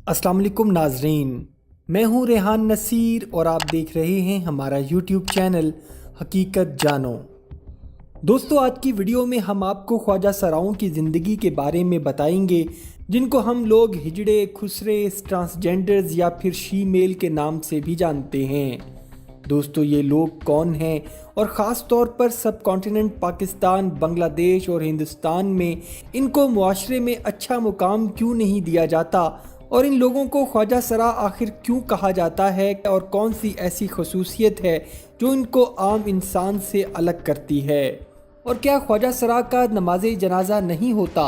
अस्सलाम वालेकुम नाजरीन, मैं हूं रेहान नसीर और आप देख रहे हैं हमारा यूट्यूब चैनल हकीकत जानो। दोस्तों, आज की वीडियो में हम आपको ख्वाजा सराओं की ज़िंदगी के बारे में बताएंगे, जिनको हम लोग हिजड़े, खुसरे, ट्रांसजेंडर्स या फिर शी मेल के नाम से भी जानते हैं। दोस्तों, ये लोग कौन हैं और ख़ास तौर पर सब कॉन्टिनेंट पाकिस्तान, बांग्लादेश और हिंदुस्तान में इनको मुआशरे में अच्छा मुकाम क्यों नहीं दिया जाता, और इन लोगों को ख्वाजा सरा आखिर क्यों कहा जाता है, और कौन सी ऐसी खसूसियत है जो इनको आम इंसान से अलग करती है। और क्या ख्वाजा सरा का नमाज जनाजा नहीं होता?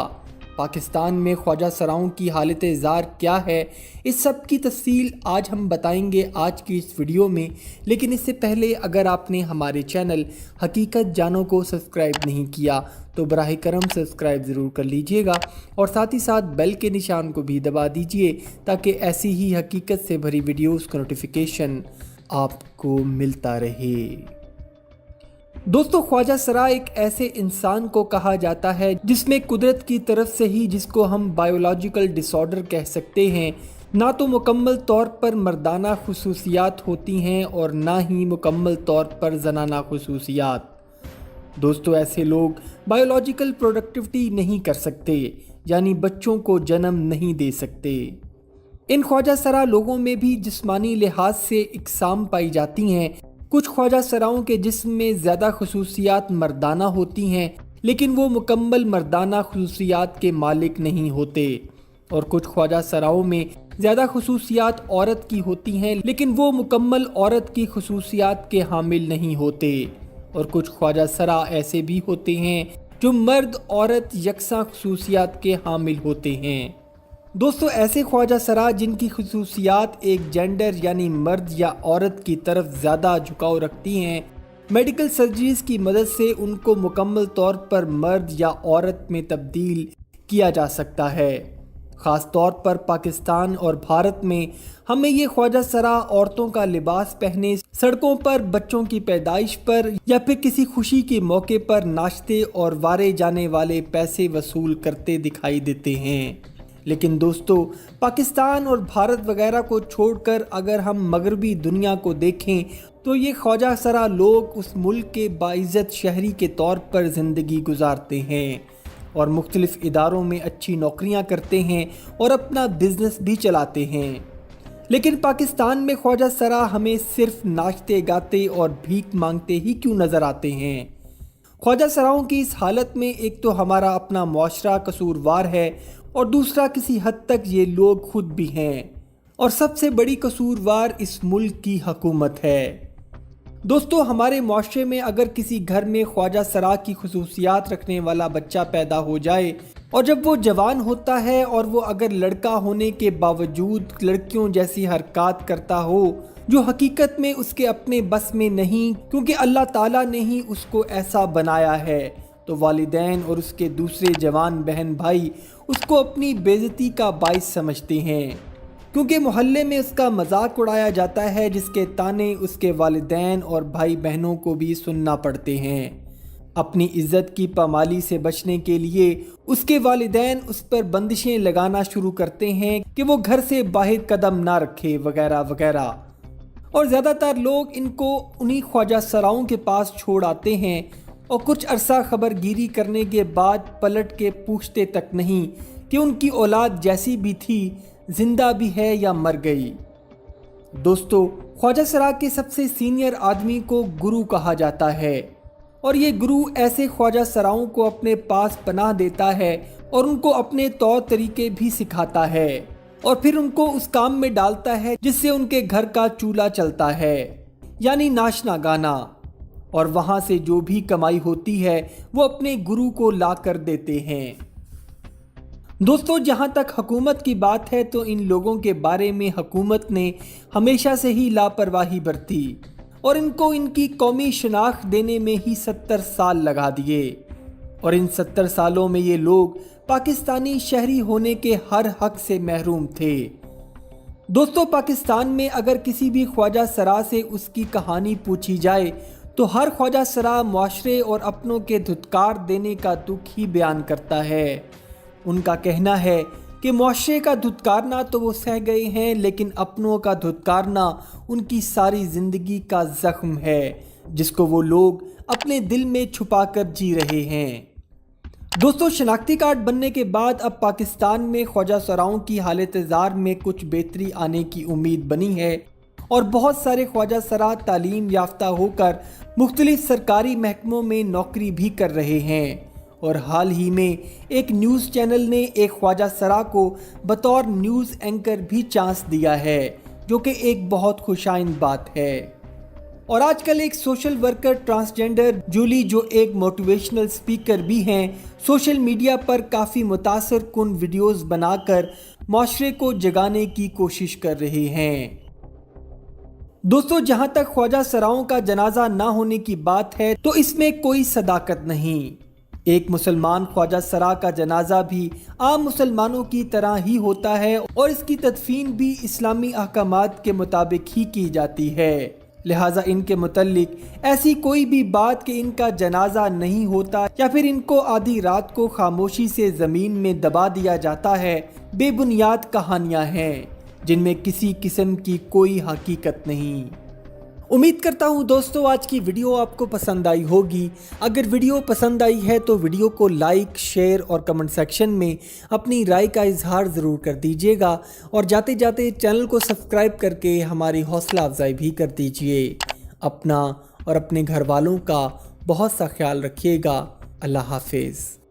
पाकिस्तान में ख्वाजा सराओं की हालत ज़ार क्या है, इस सब की तफसील आज हम बताएंगे आज की इस वीडियो में। लेकिन इससे पहले अगर आपने हमारे चैनल हकीकत जानो को सब्सक्राइब नहीं किया तो बराह करम सब्सक्राइब ज़रूर कर लीजिएगा और साथ ही साथ बेल के निशान को भी दबा दीजिए ताकि ऐसी ही हकीकत से भरी वीडियोस का नोटिफिकेशन आपको मिलता रहे। दोस्तों, ख्वाजा सरा एक ऐसे इंसान को कहा जाता है जिसमें कुदरत की तरफ से ही, जिसको हम बायोलॉजिकल डिसऑर्डर कह सकते हैं, ना तो मुकम्मल तौर पर मर्दाना खसूसियात होती हैं और ना ही मुकम्मल तौर पर जनाना खसूसियात। दोस्तों, ऐसे लोग बायोलॉजिकल प्रोडक्टिविटी नहीं कर सकते, यानी बच्चों को जन्म नहीं दे सकते। इन ख्वाजा सरा लोगों में भी जिस्मानी लिहाज से इकसाम पाई जाती हैं। कुछ ख्वाजा सराओं के जिस्म में ज़्यादा खसूसियात मर्दाना होती हैं, लेकिन वो मुकम्मल मर्दाना खसूसियात के मालिक नहीं होते, और कुछ ख्वाजा सराओं में ज़्यादा खसूसियात औरत की होती हैं, लेकिन वो मुकम्मल औरत की खसूसियात के हामिल नहीं होते। और कुछ ख्वाजा सरा ऐसे भी होते हैं जो मर्द औरत यकसा खसूसियात के हामिल होते हैं। दोस्तों, ऐसे ख्वाजा सरा जिनकी खसूसियात एक जेंडर यानी मर्द या औरत की तरफ ज़्यादा झुकाव रखती हैं, मेडिकल सर्जरीज की मदद से उनको मुकम्मल तौर पर मर्द या औरत में तब्दील किया जा सकता है। ख़ास तौर पर पाकिस्तान और भारत में हमें ये ख्वाजा सरा औरतों का लिबास पहने सड़कों पर बच्चों की पैदाइश पर या फिर किसी खुशी के मौके पर नाश्ते और वारे जाने वाले पैसे वसूल करते दिखाई देते हैं। लेकिन दोस्तों, पाकिस्तान और भारत वगैरह को छोड़कर अगर हम मगरबी दुनिया को देखें तो ये ख्वाजा सरा लोग उस मुल्क के बाइज़्ज़त शहरी के तौर पर ज़िंदगी गुजारते हैं और मुख्तलिफ़ इदारों में अच्छी नौकरियां करते हैं और अपना बिज़नेस भी चलाते हैं। लेकिन पाकिस्तान में ख्वाजा सरा हमें सिर्फ नाचते गाते और भीख मांगते ही क्यों नज़र आते हैं? ख्वाजा सराओं की इस हालत में एक तो हमारा अपना मुआशरा कसूरवार है और दूसरा किसी हद तक ये लोग खुद भी हैं, और सबसे बड़ी कसूरवार इस मुल्क की हुकूमत है। दोस्तों, हमारे मुआशरे में अगर किसी घर में ख्वाजा सरा की खसूसियात रखने वाला बच्चा पैदा हो जाए और जब वो जवान होता है और वो अगर लड़का होने के बावजूद लड़कियों जैसी हरकत करता हो जो हकीकत में उसके अपने बस में नहीं, क्योंकि अल्लाह ताला ने ही उसको ऐसा बनाया है, तो वालिदैन और उसके दूसरे जवान बहन भाई उसको अपनी बेइज्जती का बाइस समझते हैं, क्योंकि मोहल्ले में उसका मजाक उड़ाया जाता है, जिसके ताने उसके वालिदैन और भाई बहनों को भी सुनना पड़ते हैं। अपनी इज्जत की पामाली से बचने के लिए उसके वालिदैन उस पर बंदिशें लगाना शुरू करते हैं कि वो घर से बाहर कदम ना रखे वगैरह वगैरह। और ज़्यादातर लोग इनको उन्हीं ख्वाजा सराओं के पास छोड़ आते हैं और कुछ अरसा खबरगिरी करने के बाद पलट के पूछते तक नहीं कि उनकी औलाद जैसी भी थी जिंदा भी है या मर गई। दोस्तों, ख्वाजा सरा के सबसे सीनियर आदमी को गुरु कहा जाता है, और ये गुरु ऐसे ख्वाजा सराओं को अपने पास पनाह देता है और उनको अपने तौर तरीके भी सिखाता है और फिर उनको उस काम में डालता है जिससे उनके घर का चूल्हा चलता है, यानी नाचना गाना, और वहाँ से जो भी कमाई होती है वो अपने गुरु को ला कर देते हैं। दोस्तों, जहाँ तक हुकूमत की बात है तो इन लोगों के बारे में हुकूमत ने हमेशा से ही लापरवाही बरती और इनको इनकी कौमी शनाख्त देने में ही 70 साल लगा दिए, और इन 70 सालों में ये लोग पाकिस्तानी शहरी होने के हर हक से महरूम थे। दोस्तों, पाकिस्तान में अगर किसी भी ख्वाजा सरा से उसकी कहानी पूछी जाए तो हर ख्वाजा सरा मुआशरे और अपनों के धुतकार देने का दुख ही बयान करता है। उनका कहना है کہ معاشرے کا دھتکارنا تو وہ سہ گئے ہیں، لیکن اپنوں کا دھتکارنا ان کی ساری زندگی کا زخم ہے، جس کو وہ لوگ اپنے دل میں چھپا کر جی رہے ہیں۔ دوستو، شناختی کارڈ بننے کے بعد اب پاکستان میں خواجہ سراؤں کی حالت زار میں کچھ بہتری آنے کی امید بنی ہے اور بہت سارے خواجہ سرا تعلیم یافتہ ہو کر مختلف سرکاری محکموں میں نوکری بھی کر رہے ہیں، اور حال ہی میں ایک نیوز چینل نے ایک خواجہ سرا کو بطور نیوز اینکر بھی چانس دیا ہے، جو کہ ایک بہت خوشائند بات ہے۔ اور آج کل ایک سوشل ورکر ٹرانسجنڈر جولی، جو ایک موٹیویشنل سپیکر بھی ہیں، سوشل میڈیا پر کافی متاثر کن ویڈیوز بنا کر معاشرے کو جگانے کی کوشش کر رہے ہیں۔ دوستو، جہاں تک خواجہ سراؤں کا جنازہ نہ ہونے کی بات ہے تو اس میں کوئی صداقت نہیں۔ ایک مسلمان خواجہ سرا کا جنازہ بھی عام مسلمانوں کی طرح ہی ہوتا ہے اور اس کی تدفین بھی اسلامی احکامات کے مطابق ہی کی جاتی ہے، لہٰذا ان کے متعلق ایسی کوئی بھی بات کہ ان کا جنازہ نہیں ہوتا یا پھر ان کو آدھی رات کو خاموشی سے زمین میں دبا دیا جاتا ہے، بے بنیاد کہانیاں ہیں جن میں کسی قسم کی کوئی حقیقت نہیں۔ امید کرتا ہوں دوستو آج کی ویڈیو آپ کو پسند آئی ہوگی۔ اگر ویڈیو پسند آئی ہے تو ویڈیو کو لائک، شیئر اور کمنٹ سیکشن میں اپنی رائے کا اظہار ضرور کر دیجیے گا، اور جاتے جاتے چینل کو سبسکرائب کر کے ہماری حوصلہ افزائی بھی کر دیجیے۔ اپنا اور اپنے گھر والوں کا بہت سا خیال رکھیے گا۔ اللہ حافظ۔